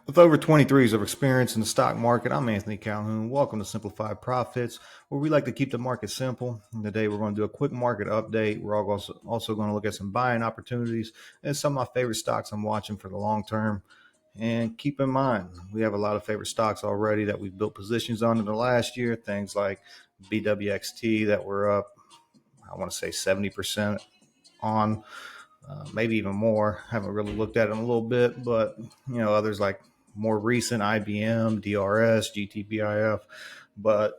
With over 23 years of experience in the stock market, I'm Anthony Calhoun. Welcome to Simplified Profits, where we like to keep the market simple. And today, we're going to do a quick market update. We're also going to look at some buying opportunities and some of my favorite stocks I'm watching for the long term. And keep in mind, we have a lot of favorite stocks already that we've built positions on in the last year. Things like BWXT that were up, I want to say 70% on, maybe even more. Haven't really looked at them a little bit, but others like more recent IBM, DRS, GTBIF, but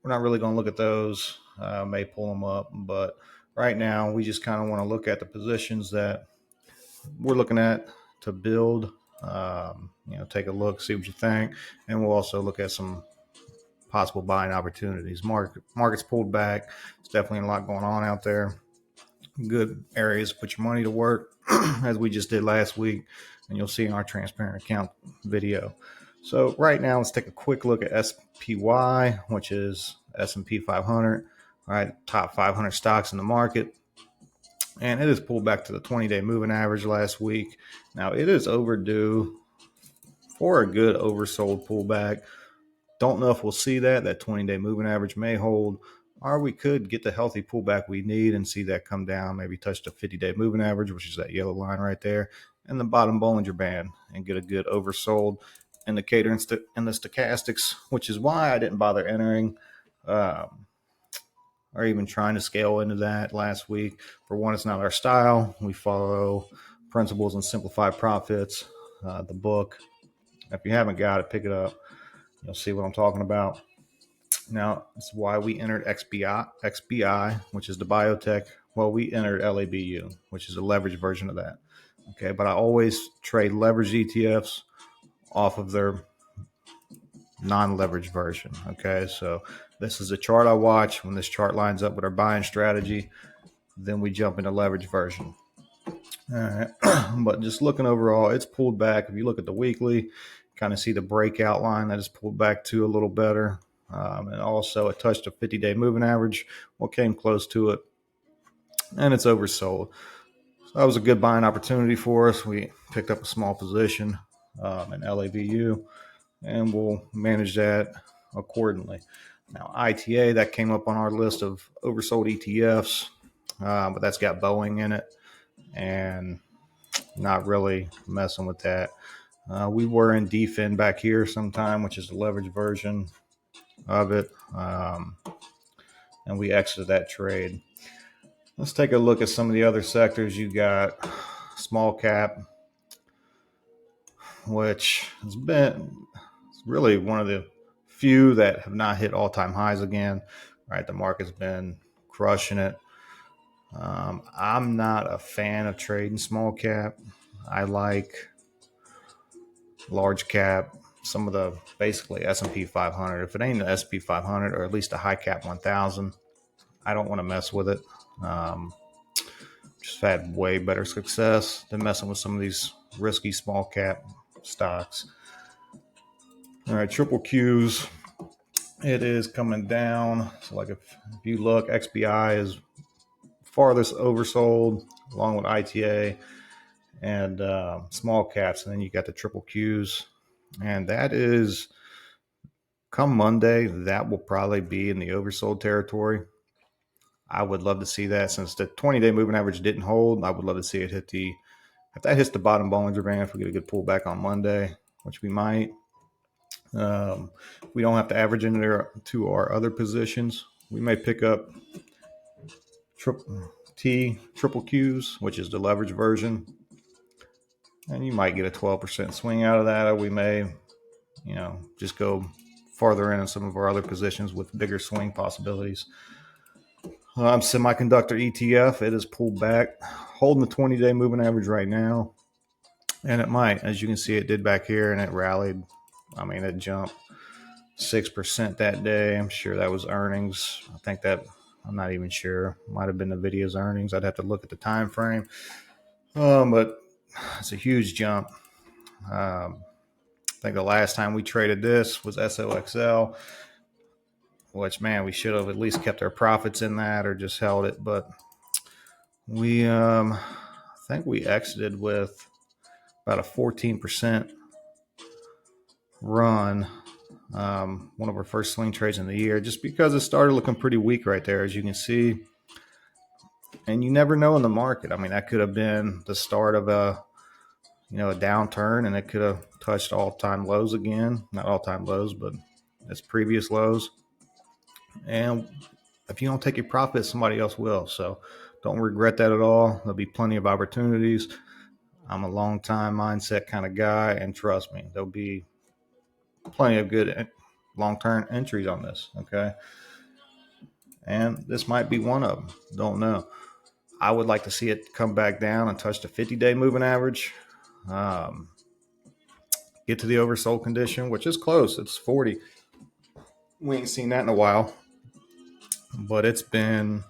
we're not really going to look at those. May pull them up, but right now we just kind of want to look at the positions that we're looking at to build. Take a look, see what you think, and we'll also look at some possible buying opportunities. Market's pulled back. There's definitely a lot going on out there. Good areas to put your money to work, as we just did last week, and you'll see in our transparent account video. So right now, let's take a quick look at SPY, which is S&P 500. All right, top 500 stocks in the market, and it has pulled back to the 20-day moving average last week. Now it is overdue for a good oversold pullback. Don't know if we'll see that 20-day moving average may hold, or we could get the healthy pullback we need and see that come down, maybe touch the 50-day moving average, which is that yellow line right there, and the bottom Bollinger Band, and get a good oversold indicator in the stochastics, which is why I didn't bother entering or even trying to scale into that last week. For one, it's not our style. We follow principles and simplified profits, the book. If you haven't got it, pick it up. You'll see what I'm talking about. Now, that's why we entered XBI, which is the biotech. Well, we entered LABU, which is a leveraged version of that. Okay, but I always trade leveraged ETFs off of their non-leveraged version. Okay, so this is a chart I watch. When this chart lines up with our buying strategy, then we jump into leverage version. All right, but just looking overall, it's pulled back. If you look at the weekly, kind of see the breakout line that is pulled back to a little better. And also it touched a 50-day moving average, came close to it, and it's oversold. So that was a good buying opportunity for us. We picked up a small position in LABU, and we'll manage that accordingly. Now, ITA, that came up on our list of oversold ETFs, but that's got Boeing in it, and not really messing with that. We were in DFIN back here sometime, which is the leverage version of it, and we exited that trade. Let's take a look at some of the other sectors. You got small cap, which has been really one of the few that have not hit all-time highs again. Right, the market's been crushing it. I'm not a fan of trading small cap. I like large cap, some of the basically S&P 500. If it ain't the S&P 500 or at least a high cap 1000, I don't want to mess with it. Just had way better success than messing with some of these risky small cap stocks. All right, triple Qs, it is coming down. So like if you look, XBI is farthest oversold along with ITA and small caps, and then you got the triple Qs, and that is come Monday, that will probably be in the oversold territory. I would love to see that. Since the 20-day moving average didn't hold, I would love to see it hit if that hits the bottom Bollinger Band, if we get a good pullback on Monday, which we might. We don't have to average into there to our other positions. We may pick up triple Qs, which is the leverage version, and you might get a 12% swing out of that, or we may, just go farther in some of our other positions with bigger swing possibilities. Semiconductor ETF, it is pulled back, holding the 20-day moving average right now, and it might, as you can see, it did back here, and it rallied. I mean, it jumped 6% that day. I'm sure that was earnings. I'm not even sure. Might have been the video's earnings. I'd have to look at the time frame. But it's a huge jump. I think the last time we traded this was SOXL, which, man, we should have at least kept our profits in that or just held it. But we, I think we exited with about a 14% run, one of our first swing trades in the year, just because it started looking pretty weak right there, as you can see. And you never know in the market. I mean, that could have been the start of a downturn, and it could have touched all-time lows again. Not all-time lows, but its previous lows. And if you don't take your profit, somebody else will. So don't regret that at all. There'll be plenty of opportunities. I'm a long-time mindset kind of guy, and trust me, there'll be plenty of good long-term entries on this. Okay, and this might be one of them. Don't know. I would like to see it come back down and touch the 50-day moving average. Get to the oversold condition, which is close. It's 40. We ain't seen that in a while, but it's been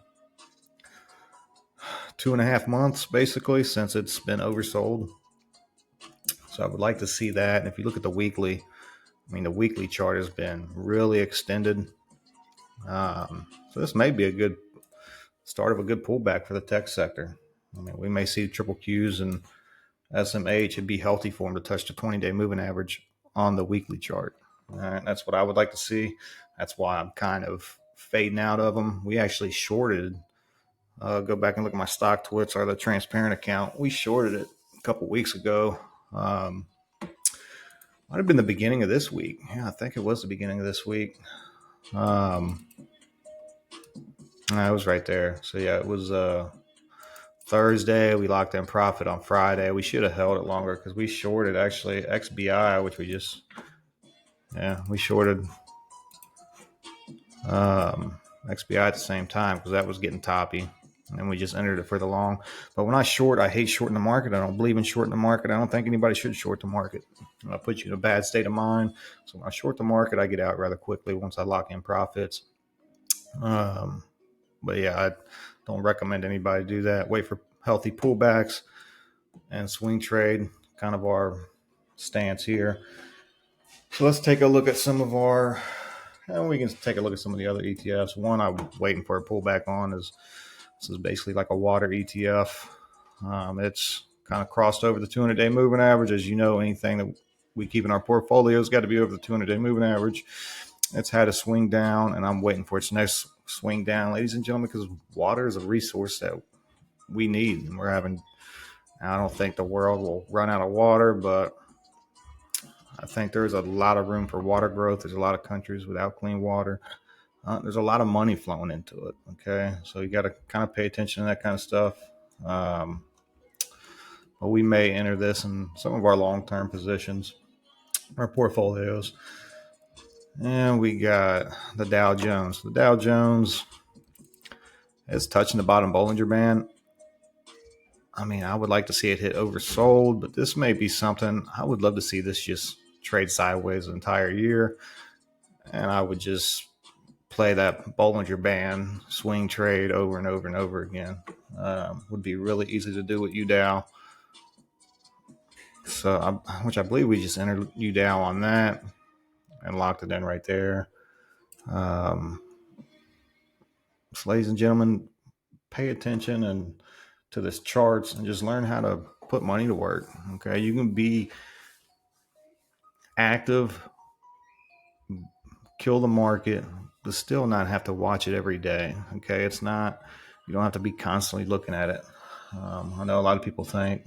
2.5 months basically since it's been oversold. So I would like to see that. And if you look at the weekly, I mean, the weekly chart has been really extended. So this may be a good start of a good pullback for the tech sector. I mean, we may see triple Qs and SMH. It'd be healthy for them to touch the 20-day moving average on the weekly chart. All right, that's what I would like to see. That's why I'm kind of fading out of them. We actually shorted. Go back and look at my stock twits or the transparent account. We shorted it a couple weeks ago. Might have been the beginning of this week. Yeah, I think it was the beginning of this week. It was right there. So yeah, it was Thursday. We locked in profit on Friday. We should have held it longer because we shorted actually XBI, which we shorted XBI at the same time because that was getting toppy. And we just entered it for the long. But when I short, I hate shorting the market. I don't believe in shorting the market. I don't think anybody should short the market. It'll put you in a bad state of mind. So when I short the market, I get out rather quickly once I lock in profits. But yeah, I don't recommend anybody do that. Wait for healthy pullbacks and swing trade, kind of our stance here. So let's take a look at some of our, and we can take a look at some of the other ETFs. One I'm waiting for a pullback on is, this is basically like a water ETF. It's kind of crossed over the 200-day moving average. As you know, anything that we keep in our portfolio has got to be over the 200-day moving average. It's had a swing down, and I'm waiting for its next swing down, ladies and gentlemen, because water is a resource that we need. And I don't think the world will run out of water, but I think there's a lot of room for water growth. There's a lot of countries without clean water. There's a lot of money flowing into it. Okay, so you got to kind of pay attention to that kind of stuff. But we may enter this in some of our long-term positions, our portfolios. And we got the Dow Jones. The Dow Jones is touching the bottom Bollinger Band. I mean, I would like to see it hit oversold, but this may be something. I would love to see this just trade sideways the entire year. And I would just play that Bollinger Band swing trade over and over and over again. Would be really easy to do with UDOW. So, which I believe we just entered UDOW on that and locked it in right there. So, ladies and gentlemen, pay attention to this charts and just learn how to put money to work. Okay, you can be active, kill the market, but still not have to watch it every day. Okay, it's not, you don't have to be constantly looking at it. I know a lot of people think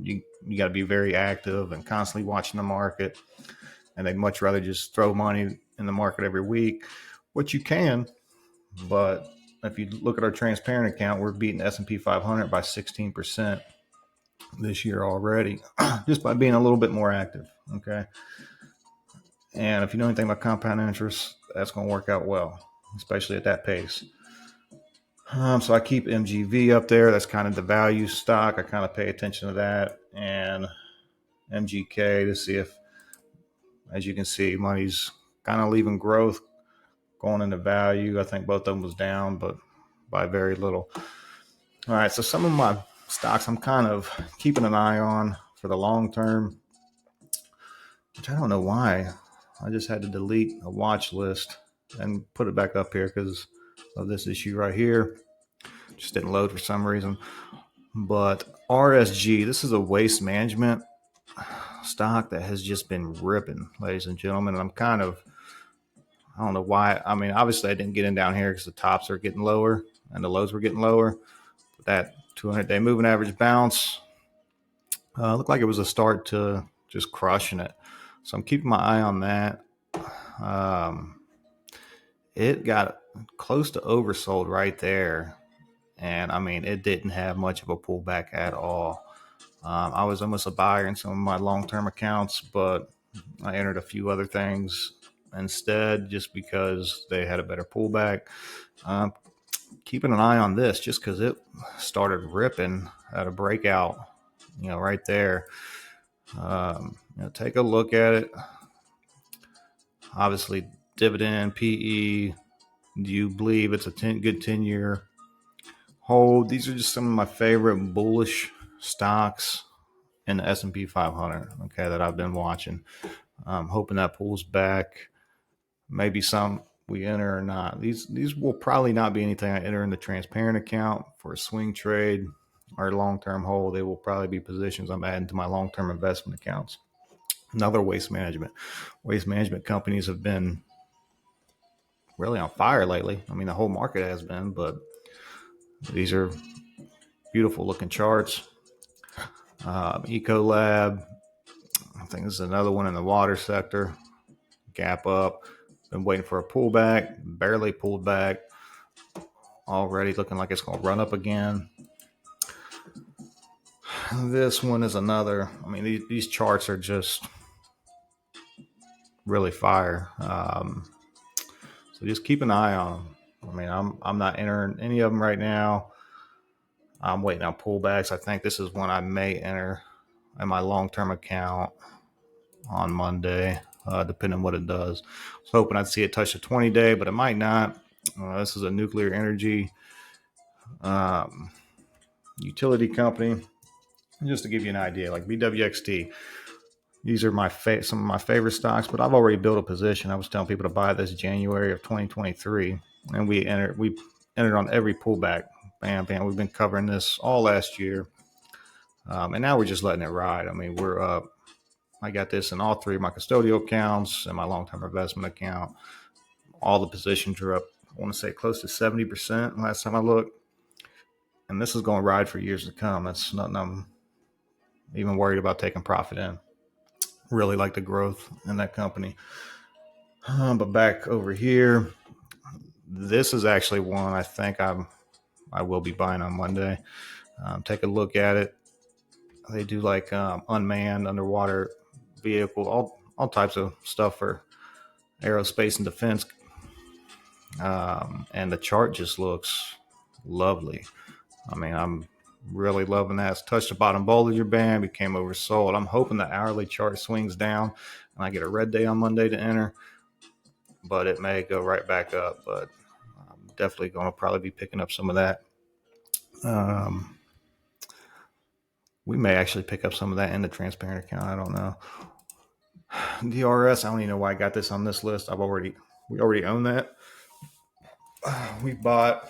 you got to be very active and constantly watching the market, and they'd much rather just throw money in the market every week, which you can. But if you look at our transparent account, we're beating S&P 500 by 16% this year already, just by being a little bit more active. Okay. And if you know anything about compound interest, that's going to work out well, especially at that pace. So I keep MGV up there. That's kind of the value stock. I kind of pay attention to that. And MGK to see if, as you can see, money's kind of leaving growth, going into value. I think both of them was down, but by very little. All right, so some of my stocks I'm kind of keeping an eye on for the long term, which I don't know why. I just had to delete a watch list and put it back up here because of this issue right here. Just didn't load for some reason. But RSG, this is a waste management stock that has just been ripping, ladies and gentlemen. And I don't know why. I mean, obviously I didn't get in down here because the tops are getting lower and the lows were getting lower. But that 200-day moving average bounce looked like it was a start to just crushing it. So I'm keeping my eye on that. It got close to oversold right there. And I mean, it didn't have much of a pullback at all. I was almost a buyer in some of my long-term accounts, but I entered a few other things instead just because they had a better pullback. Keeping an eye on this just because it started ripping at a breakout, right there. Take a look at it. Obviously, dividend, PE. Do you believe it's a good 10-year hold? These are just some of my favorite bullish stocks in the S&P 500, okay, that I've been watching. I'm hoping that pulls back. Maybe some we enter or not. These will probably not be anything I enter in the transparent account for a swing trade or long-term hold. They will probably be positions I'm adding to my long-term investment accounts. Another waste management. Waste management companies have been really on fire lately. I mean, the whole market has been, but these are beautiful looking charts. Ecolab, I think this is another one in the water sector. Gap up. Been waiting for a pullback. Barely pulled back. Already looking like it's going to run up again. This one is another. I mean, these charts are just really fire. So just keep an eye on them. I mean, I'm not entering any of them right now. I'm waiting on pullbacks. I think this is one I may enter in my long-term account on Monday, depending on what it does. I was hoping I'd see it touch the 20-day, but it might not. This is a nuclear energy utility company. Just to give you an idea, like BWXT, these are some of my favorite stocks, but I've already built a position. I was telling people to buy this January of 2023, and we entered on every pullback. Bam, bam. We've been covering this all last year, and now we're just letting it ride. I mean, we're up. I got this in all three of my custodial accounts and my long-term investment account. All the positions are up, I want to say close to 70% last time I looked. And this is going to ride for years to come. That's nothing I'm even worried about taking profit in. Really like the growth in that company. But back over here, this is actually one I think I will be buying on Monday. Take a look at it. They do like unmanned underwater vehicle, all types of stuff for aerospace and defense. And the chart just looks lovely. I mean, I'm really loving that. It's touched the bottom Bollinger Band, became oversold. I'm hoping the hourly chart swings down and I get a red day on Monday to enter, but it may go right back up. But I'm definitely going to probably be picking up some of that. We may actually pick up some of that in the transparent account. I don't know. DRS, I don't even know why I got this on this list. We already own that. We bought,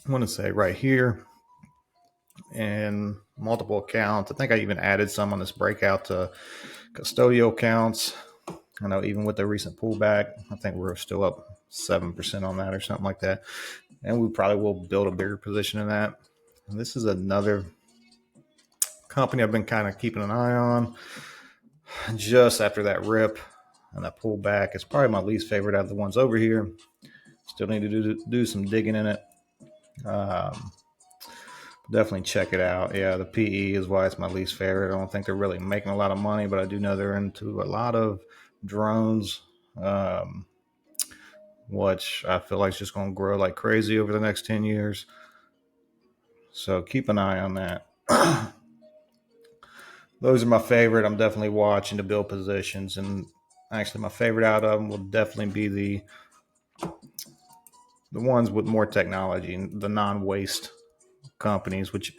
I want to say right here, and multiple accounts. I think I even added some on this breakout to custodial accounts. I know even with the recent pullback, I think we're still up 7% on that or something like that. And we probably will build a bigger position in that. And this is another company I've been kind of keeping an eye on. Just after that rip and that pullback, it's probably my least favorite out of the ones over here. Still need to do some digging in it. Definitely check it out. Yeah, the PE is why it's my least favorite. I don't think they're really making a lot of money, but I do know they're into a lot of drones, which I feel like is just going to grow like crazy over the next 10 years. So keep an eye on that. Those are my favorite. I'm definitely watching to build positions, and actually my favorite out of them will definitely be the ones with more technology, the non-waste companies, which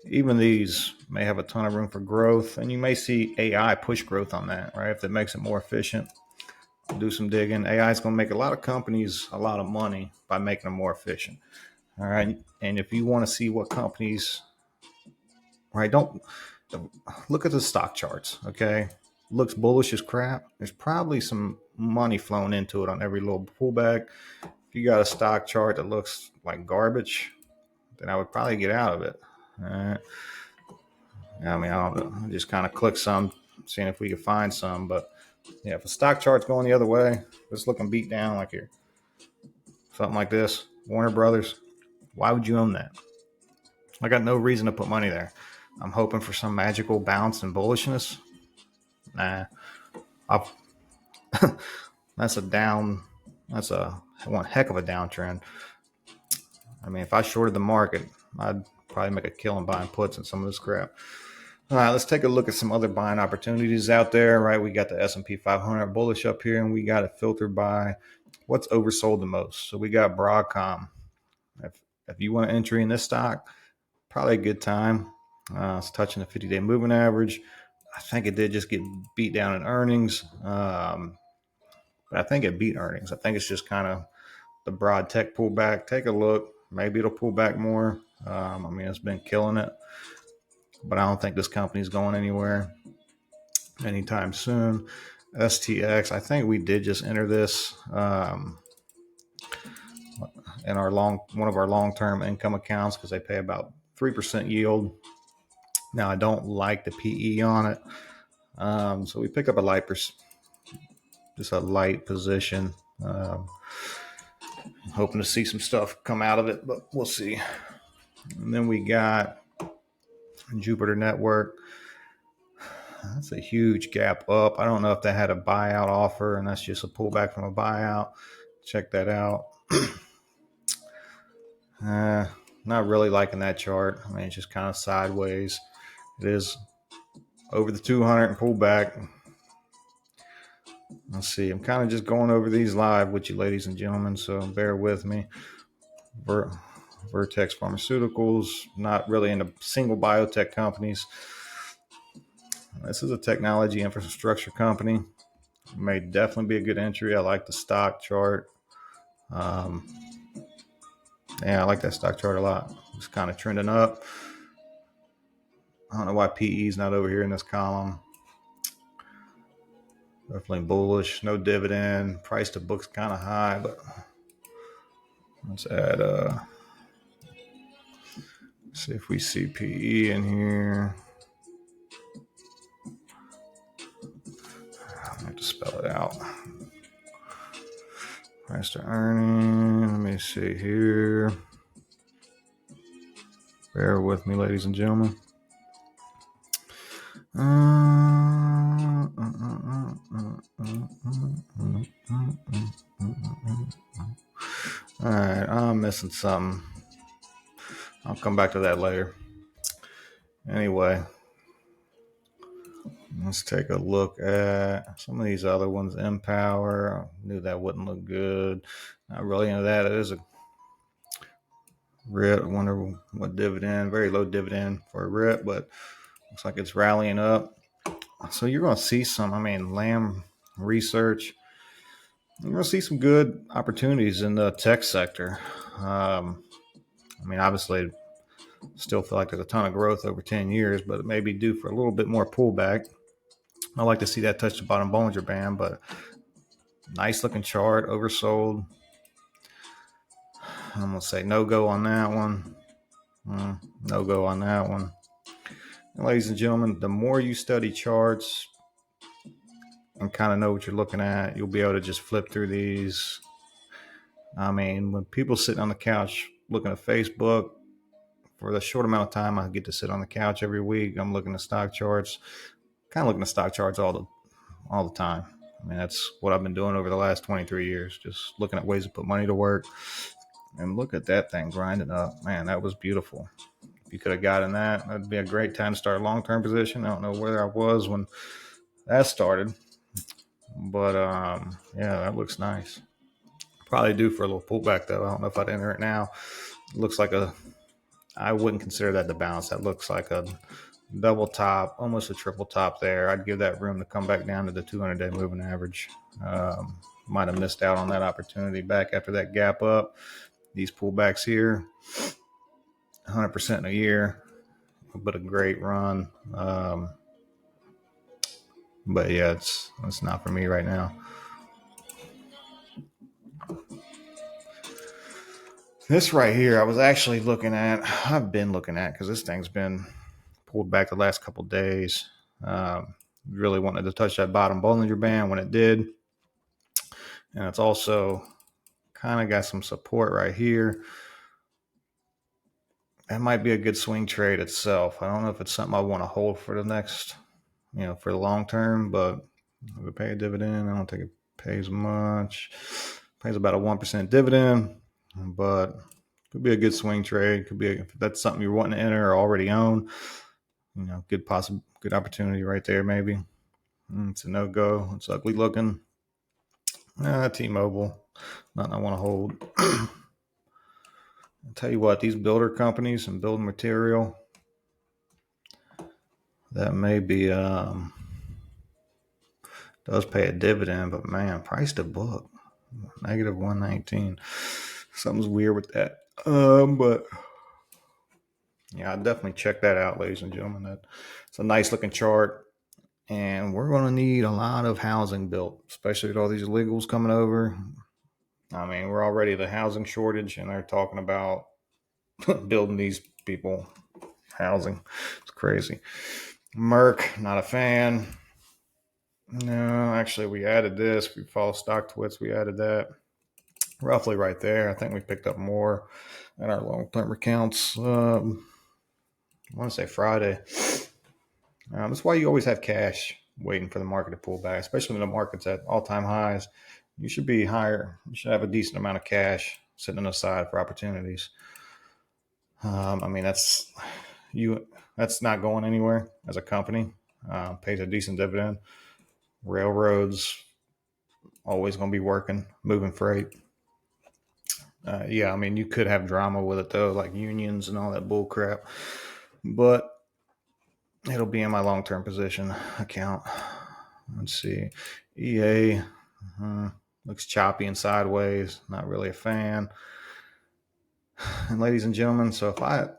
even these may have a ton of room for growth, and you may see AI push growth on that, right? If it makes it more efficient, do some digging. AI is going to make a lot of companies a lot of money by making them more efficient. All right. And if you want to see what companies, right, look at the stock charts. Okay, looks bullish as crap. There's probably some money flown into it on every little pullback. If you got a stock chart that looks like garbage, then I would probably get out of it. All right. I mean, I don't know. I just kind of click some, seeing if we can find some. But yeah, if a stock chart's going the other way, it's looking beat down like here, something like this, Warner Brothers. Why would you own that? I got no reason to put money there. I'm hoping for some magical bounce and bullishness. Nah, I'll, that's a down. That's a one heck of a downtrend. I mean, if I shorted the market, I'd probably make a killing buying puts in some of this crap. All right, let's take a look at some other buying opportunities out there. Right, we got the S&P 500 bullish up here, and we got it filtered by what's oversold the most. So we got Broadcom. If you want to entry in this stock, probably a good time. It's touching the 50-day moving average. I think it did just get beat down in earnings, but I think it beat earnings. I think it's just kind of the broad tech pullback. Take a look. Maybe it'll pull back more. I mean, it's been killing it, but I don't think this company's going anywhere anytime soon. STX, I think we did just enter this in one of our long-term income accounts because they pay about 3% yield. Now I don't like the PE on it, so we picked up just a light position. Hoping to see some stuff come out of it, but we'll see. And then we got Jupiter Network. That's a huge gap up. I don't know if they had a buyout offer and that's just a pullback from a buyout. Check that out. Not really liking that chart. I mean, it's just kind of sideways. It is over the 200 and pull back. Let's see. I'm kind of just going over these live with you, ladies and gentlemen, so bear with me. Vertex Pharmaceuticals, not really into single biotech companies. This is a technology infrastructure company. May definitely be a good entry. I like the stock chart. Yeah, I like that stock chart a lot. It's kind of trending up. I don't know why PE is not over here in this column. Definitely bullish. No dividend. Price to book's kind of high, but let's add see if we see PE in here. I have to spell it out. Price to earning. Let me see here. Bear with me, ladies and gentlemen. All right, I'm missing something. I'll come back to that later. Anyway, let's take a look at some of these other ones. Empower. I knew that wouldn't look good. Not really into that. It is a RIP. I wonder what dividend. Very low dividend for a RIP, but looks like it's rallying up. So you're going to see some, Lam Research. You're going to see some good opportunities in the tech sector. Obviously, still feel like there's a ton of growth over 10 years, but it may be due for a little bit more pullback. I like to see that touch the bottom Bollinger Band, but nice looking chart, oversold. I'm going to say no-go on that one. No-go on that one. And ladies and gentlemen, the more you study charts and kind of know what you're looking at, you'll be able to just flip through these. When people sitting on the couch looking at Facebook, for the short amount of time I get to sit on the couch every week, I'm looking at stock charts, kind of looking at stock charts all the time. That's what I've been doing over the last 23 years, just looking at ways to put money to work. And look at that thing grinding up. Man, that was beautiful. If you could have gotten that, that'd be a great time to start a long-term position. I don't know where I was when that started, but yeah, that looks nice. Probably due for a little pullback though. I don't know if I'd enter it now. It looks like I wouldn't consider that the bounce. That looks like a double top, almost a triple top there. I'd give that room to come back down to the 200-day moving average. Might have missed out on that opportunity back after that gap up. These pullbacks here, 100% in a year. but a great run. But yeah, it's not for me right now. This right here, I was actually looking at. I've been looking at because this thing's been pulled back the last couple of days. Really wanted to touch that bottom Bollinger Band when it did, and it's also kind of got some support right here. That might be a good swing trade itself. I don't know if it's something I want to hold for the next, for the long term, but if it pay a dividend, I don't think it pays much. It pays about a 1% dividend, but could be a good swing trade. Could be if that's something you're wanting to enter or already own. Good opportunity right there. Maybe it's a no go. It's ugly looking. T-Mobile, nothing I want to hold. I'll tell you what, these builder companies and building material, that may be does pay a dividend, but man, price to book negative 119. Something's weird with that. But yeah, I'll definitely check that out, ladies and gentlemen. It's a nice looking chart. And we're going to need a lot of housing built, especially with all these illegals coming over. I mean, we're already the housing shortage, and they're talking about building these people housing. It's crazy. Merck, not a fan. No, actually, we added this. We follow StockTwits. We added that roughly right there. I think we picked up more in our long-term accounts. I want to say Friday. That's why you always have cash waiting for the market to pull back, especially when the market's at all-time highs. You should be higher. You should have a decent amount of cash sitting aside for opportunities. I mean, that's not going anywhere as a company. Pays a decent dividend. Railroads always going to be working, moving freight. Yeah, I mean, you could have drama with it though, like unions and all that bull crap. But it'll be in my long-term position account. Let's see. EA looks choppy and sideways. Not really a fan. And ladies and gentlemen, so if I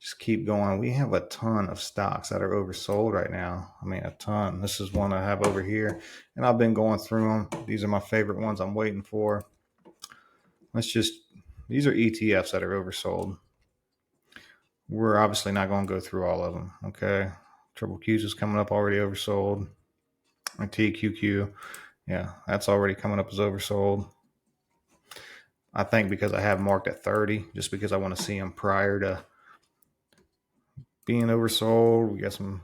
just keep going, we have a ton of stocks that are oversold right now. I mean, a ton. This is one I have over here, and I've been going through them. These are my favorite ones I'm waiting for. These are ETFs that are oversold. We're obviously not going to go through all of them, okay? Triple Q's is coming up already oversold. And TQQ, yeah, that's already coming up as oversold. I think because I have marked at 30, just because I want to see them prior to being oversold. We got some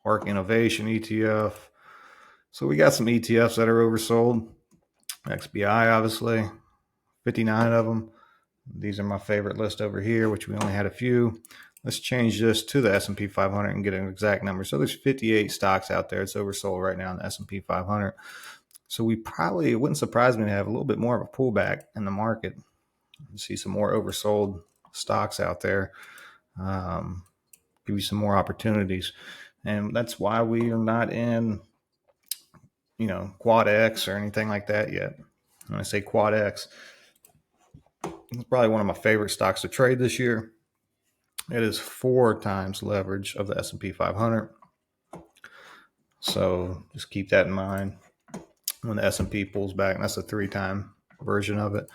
ARK Innovation ETF. So we got some ETFs that are oversold. XBI, obviously, 59 of them. These are my favorite list over here, which we only had a few. Let's change this to the S&P 500 and get an exact number. So there's 58 stocks out there. It's oversold right now in the S&P 500. So it wouldn't surprise me to have a little bit more of a pullback in the market. See some more oversold stocks out there. Give you some more opportunities. And that's why we are not in, Quad X or anything like that yet. When I say Quad X, it's probably one of my favorite stocks to trade this year. It is 4 times leverage of the S&P 500. So just keep that in mind when the S&P pulls back. And that's a 3-time version of it.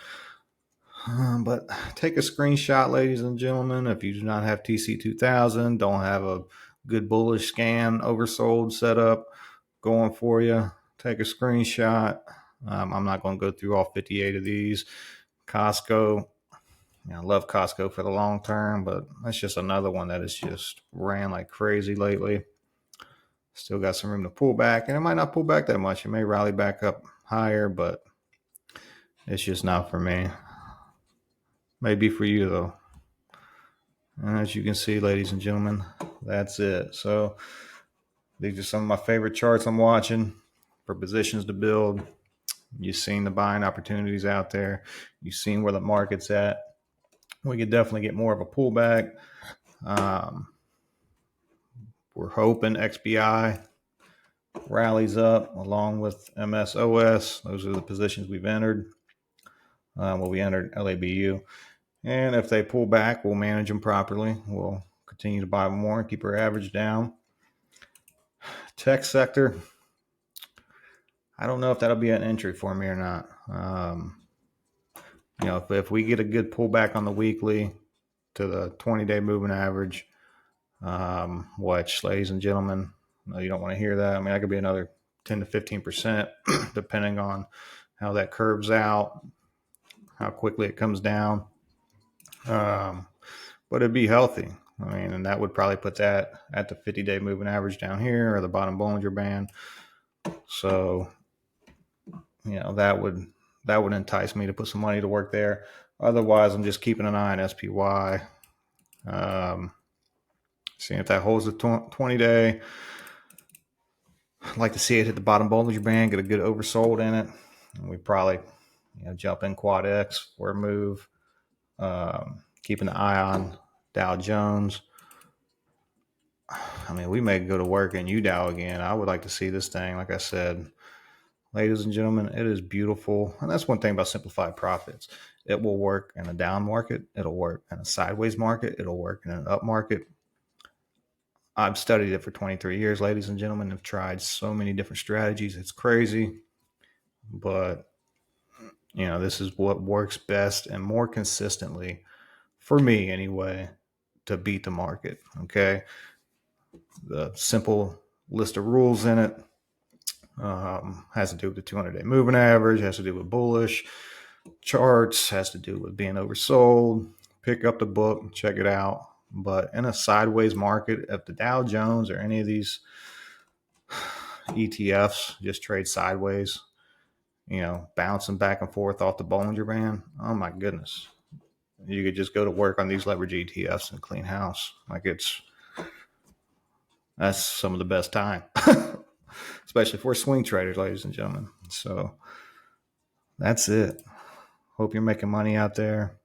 But take a screenshot, ladies and gentlemen. If you do not have TC2000, don't have a good bullish scan oversold setup going for you, take a screenshot. I'm not going to go through all 58 of these. Costco, I love Costco for the long term, but that's just another one that has just ran like crazy lately. Still got some room to pull back, and it might not pull back that much. It may rally back up higher, but it's just not for me. Maybe for you, though. And as you can see, ladies and gentlemen, that's it. So these are some of my favorite charts I'm watching for positions to build. You've seen the buying opportunities out there. You've seen where the market's at. We could definitely get more of a pullback. We're hoping XBI rallies up along with MSOS. Those are the positions we've entered. We entered LABU. And if they pull back, we'll manage them properly. We'll continue to buy more and keep our average down. Tech sector, I don't know if that'll be an entry for me or not. If we get a good pullback on the weekly to the 20-day moving average, which, ladies and gentlemen, no, you don't want to hear that. I mean, that could be another 10 to 15%, depending on how that curves out, how quickly it comes down. But it'd be healthy. I mean, and that would probably put that at the 50-day moving average down here or the bottom Bollinger Band. So, that would entice me to put some money to work there. Otherwise, I'm just keeping an eye on SPY. Seeing if that holds the 20-day. I'd like to see it hit the bottom Bollinger Band, get a good oversold in it. And we probably jump in quad X for a move. Keeping an eye on Dow Jones. I mean, we may go to work in UDOW again. I would like to see this thing, like I said. Ladies and gentlemen, it is beautiful. And that's one thing about simplified profits. It will work in a down market. It'll work in a sideways market. It'll work in an up market. I've studied it for 23 years, ladies and gentlemen. I've tried so many different strategies. It's crazy. But, this is what works best and more consistently, for me anyway, to beat the market. Okay. The simple list of rules in it has to do with the 200-day moving average, has to do with bullish charts, has to do with being oversold. Pick up the book, check it out. But in a sideways market, if the Dow Jones or any of these ETFs just trade sideways, bouncing back and forth off the Bollinger Band, oh my goodness. You could just go to work on these leverage ETFs and clean house. That's some of the best time, especially for swing traders, ladies and gentlemen. So that's it. Hope you're making money out there.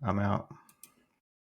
I'm out.